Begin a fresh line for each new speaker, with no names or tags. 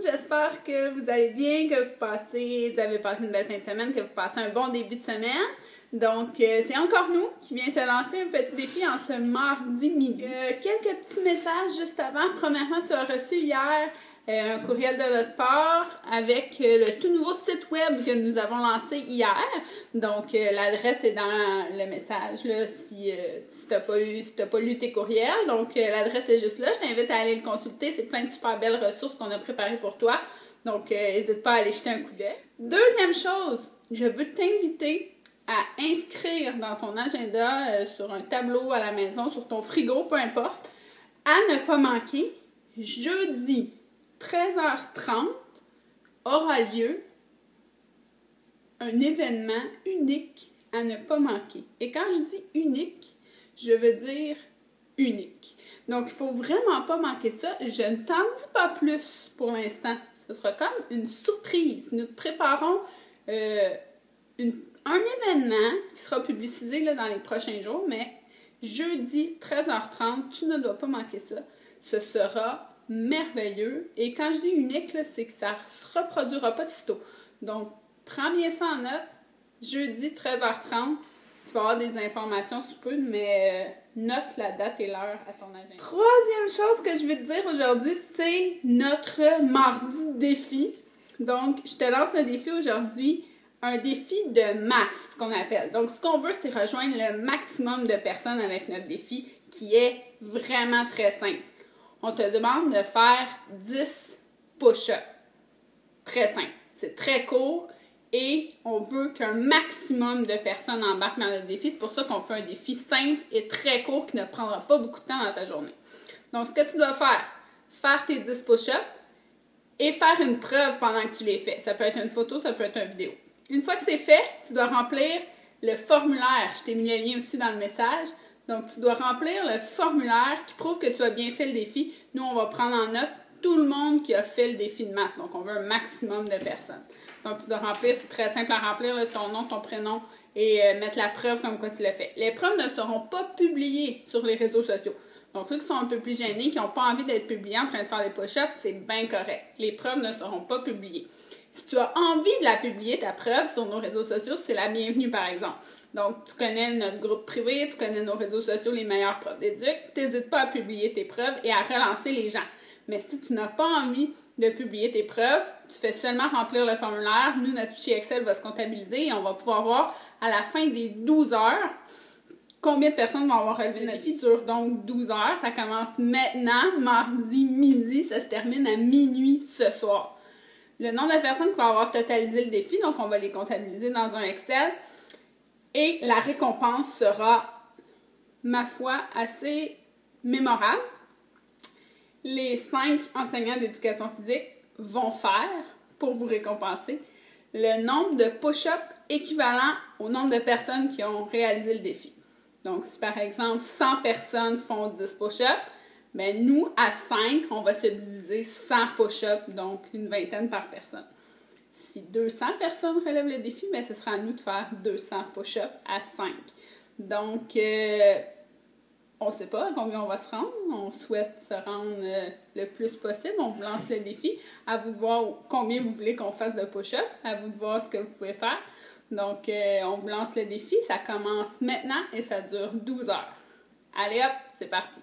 j'espère que vous allez bien, que vous avez passé une belle fin de semaine, que vous passez un bon début de semaine. Donc, c'est encore nous qui vient te lancer un petit défi en ce mardi midi. Quelques petits messages juste avant. Premièrement, tu as reçu hier un courriel de notre part avec le tout nouveau site web que nous avons lancé hier. Donc, l'adresse est dans le message là, si tu n'as pas lu tes courriels. Donc, l'adresse est juste là. Je t'invite à aller le consulter. C'est plein de super belles ressources qu'on a préparées pour toi. Donc, n'hésite pas à aller jeter un coup d'œil. Deuxième chose, je veux t'inviter à inscrire dans ton agenda, sur un tableau à la maison, sur ton frigo, peu importe, à ne pas manquer, jeudi 13h30 aura lieu un événement unique à ne pas manquer. Et quand je dis unique, je veux dire unique. Donc, il ne faut vraiment pas manquer ça. Je ne t'en dis pas plus pour l'instant. Ce sera comme une surprise. Nous te préparons un événement qui sera publicisé là, dans les prochains jours, mais jeudi 13h30, tu ne dois pas manquer ça. Ce sera merveilleux. Et quand je dis unique, c'est que ça ne se reproduira pas de sitôt. Donc, prends bien ça en note. Jeudi 13h30, tu vas avoir des informations sous peu, mais note la date et l'heure à ton agenda. Troisième chose que je vais te dire aujourd'hui, c'est notre mardi défi. Donc, je te lance un défi aujourd'hui. Un défi de masse, qu'on appelle. Donc, ce qu'on veut, c'est rejoindre le maximum de personnes avec notre défi, qui est vraiment très simple. On te demande de faire 10 push-ups. Très simple. C'est très court et on veut qu'un maximum de personnes embarquent dans notre défi. C'est pour ça qu'on fait un défi simple et très court qui ne prendra pas beaucoup de temps dans ta journée. Donc, ce que tu dois faire tes 10 push-ups et faire une preuve pendant que tu les fais. Ça peut être une photo, ça peut être une vidéo. Une fois que c'est fait, tu dois remplir le formulaire. Je t'ai mis le lien aussi dans le message. Donc, tu dois remplir le formulaire qui prouve que tu as bien fait le défi. Nous, on va prendre en note tout le monde qui a fait le défi de masse. Donc, on veut un maximum de personnes. Donc, tu dois remplir, c'est très simple à remplir, là, ton nom, ton prénom et mettre la preuve comme quoi tu l'as fait. Les preuves ne seront pas publiées sur les réseaux sociaux. Donc, ceux qui sont un peu plus gênés, qui n'ont pas envie d'être publiés en train de faire des push-ups, c'est bien correct. Les preuves ne seront pas publiées. Si tu as envie de la publier, ta preuve, sur nos réseaux sociaux, c'est la bienvenue, par exemple. Donc, tu connais notre groupe privé, tu connais nos réseaux sociaux, les meilleurs profs d'éduc, n'hésite pas à publier tes preuves et à relancer les gens. Mais si tu n'as pas envie de publier tes preuves, tu fais seulement remplir le formulaire. Nous, notre fichier Excel va se comptabiliser et on va pouvoir voir à la fin des 12 heures combien de personnes vont avoir relevé notre défi. Dure donc 12 heures. Ça commence maintenant, mardi midi, ça se termine à minuit ce soir. Le nombre de personnes qui vont avoir totalisé le défi, donc on va les comptabiliser dans un Excel. Et la récompense sera, ma foi, assez mémorable. Les 5 enseignants d'éducation physique vont faire, pour vous récompenser, le nombre de push-ups équivalent au nombre de personnes qui ont réalisé le défi. Donc, si par exemple 100 personnes font 10 push-ups, ben nous, à 5, on va se diviser 100 push-ups, donc une vingtaine par personne. Si 200 personnes relèvent le défi, ben ce sera à nous de faire 200 push-ups à 5. Donc, on ne sait pas à combien on va se rendre. On souhaite se rendre le plus possible. On vous lance le défi. À vous de voir combien vous voulez qu'on fasse de push-ups. À vous de voir ce que vous pouvez faire. Donc, on vous lance le défi. Ça commence maintenant et ça dure 12 heures. Allez hop, c'est parti!